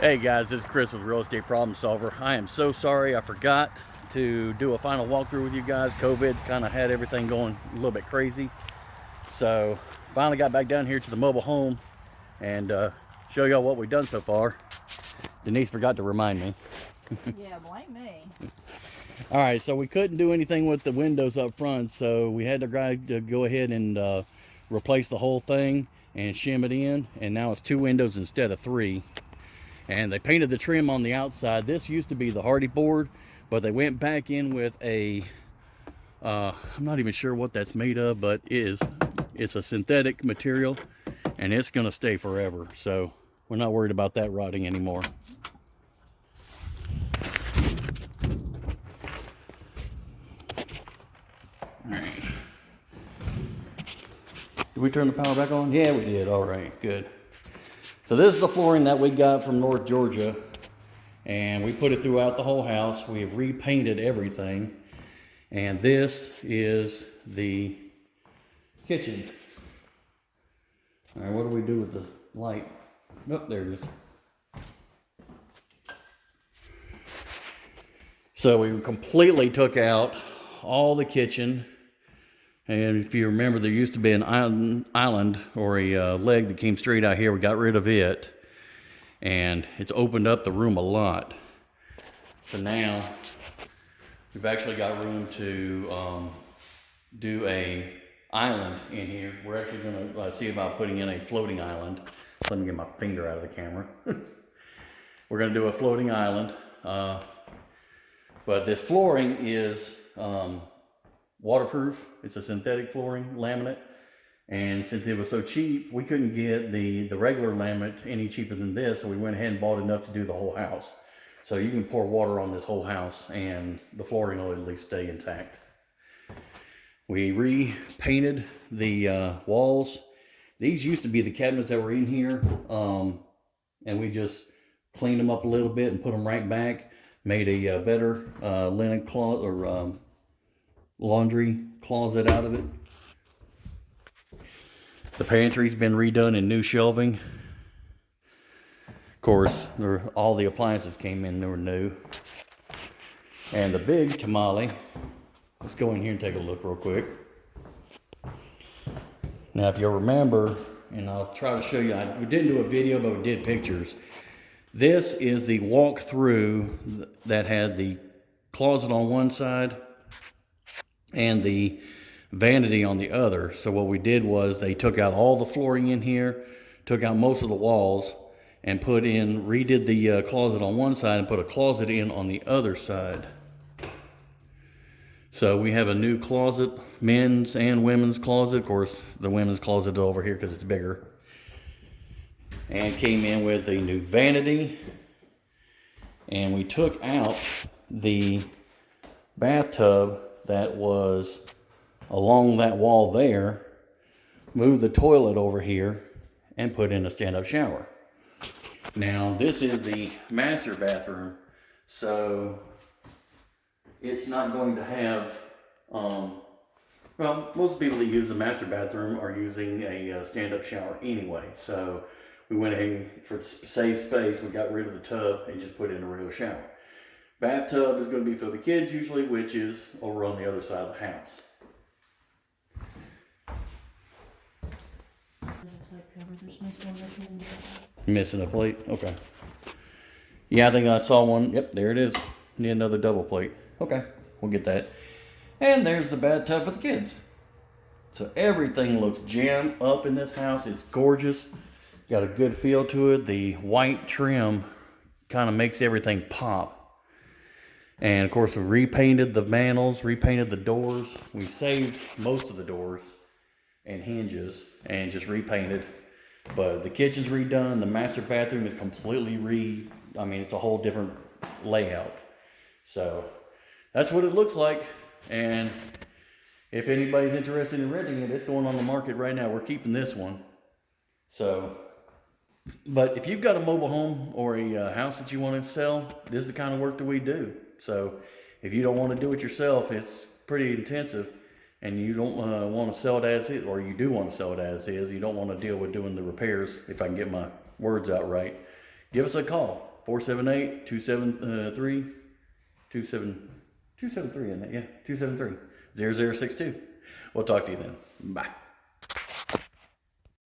Hey guys, this is Chris with Real Estate Problem Solver. I am so sorry I forgot to do a final walkthrough with you guys. COVID's kind of had everything going a little bit crazy. So finally got back down here to the mobile home and show y'all what we've done so far. Denise forgot to remind me. Yeah, blame me. All right, so we couldn't do anything with the windows up front, so we had to go ahead and replace the whole thing and shim it in, and now it's 2 windows instead of 3. And they painted the trim on the outside. This used to be the hardy board, but they went back in with a I'm not even sure what that's made of, but it's a synthetic material and it's gonna stay forever, so we're not worried about that rotting anymore. All right, did we turn the power back on? Yeah, we did. All right, good. So this is the flooring that we got from North Georgia, and we put it throughout the whole house. We have repainted everything, and this is the kitchen. All right, what do we do with the light? Nope, there it is. So we completely took out all the kitchen. And if you remember, there used to be an island or a leg that came straight out here. We got rid of it, and it's opened up the room a lot. So now we've actually got room to do a island in here. We're actually going to see about putting in a floating island. Let me get my finger out of the camera. We're going to do a floating island, but this flooring is waterproof. It's a synthetic flooring, laminate, and since it was so cheap, we couldn't get the regular laminate any cheaper than this, so we went ahead and bought enough to do the whole house. So you can pour water on this whole house and the flooring will at least stay intact. We repainted the walls. These used to be the cabinets that were in here, and we just cleaned them up a little bit and put them right back, made a better linen closet or laundry closet out of it. The pantry's been redone in new shelving. Of course, all the appliances came in, they were new. And the big tamale, let's go in here and take a look real quick. Now if you'll remember, and I'll try to show you, we didn't do a video, but we did pictures. This is the walk-through that had the closet on one side and the vanity on the other. So what we did was they took out all the flooring in here, took out most of the walls, and redid the closet on one side and put a closet in on the other side. So we have a new closet, men's and women's closet. Of course, the women's closet is over here because it's bigger. And came in with a new vanity. And we took out the bathtub that was along that wall there, moved the toilet over here, and put in a stand-up shower. Now, this is the master bathroom, so it's not going to have, well, most people that use the master bathroom are using a stand-up shower anyway, so we went ahead and, for save space, we got rid of the tub and just put in a real shower. Bathtub is going to be for the kids usually, which is over on the other side of the house. Missing a plate? Okay. Yeah, I think I saw one. Yep, there it is. Need another double plate. Okay, we'll get that. And there's the bathtub for the kids. So everything looks jammed up in this house. It's gorgeous. Got a good feel to it. The white trim kind of makes everything pop. And of course we repainted the mantles, repainted the doors. We saved most of the doors and hinges and just repainted. But the kitchen's redone. The master bathroom is completely it's a whole different layout. So that's what it looks like. And if anybody's interested in renting it, it's going on the market right now. We're keeping this one. So, but if you've got a mobile home or a house that you want to sell, this is the kind of work that we do. So if you don't want to do it yourself, it's pretty intensive, and you don't want to sell it as is, or you do want to sell it as is, you don't want to deal with doing the repairs, if I can get my words out right, give us a call. 478-273-273, isn't it? Yeah, 273-0062. We'll talk to you then. Bye.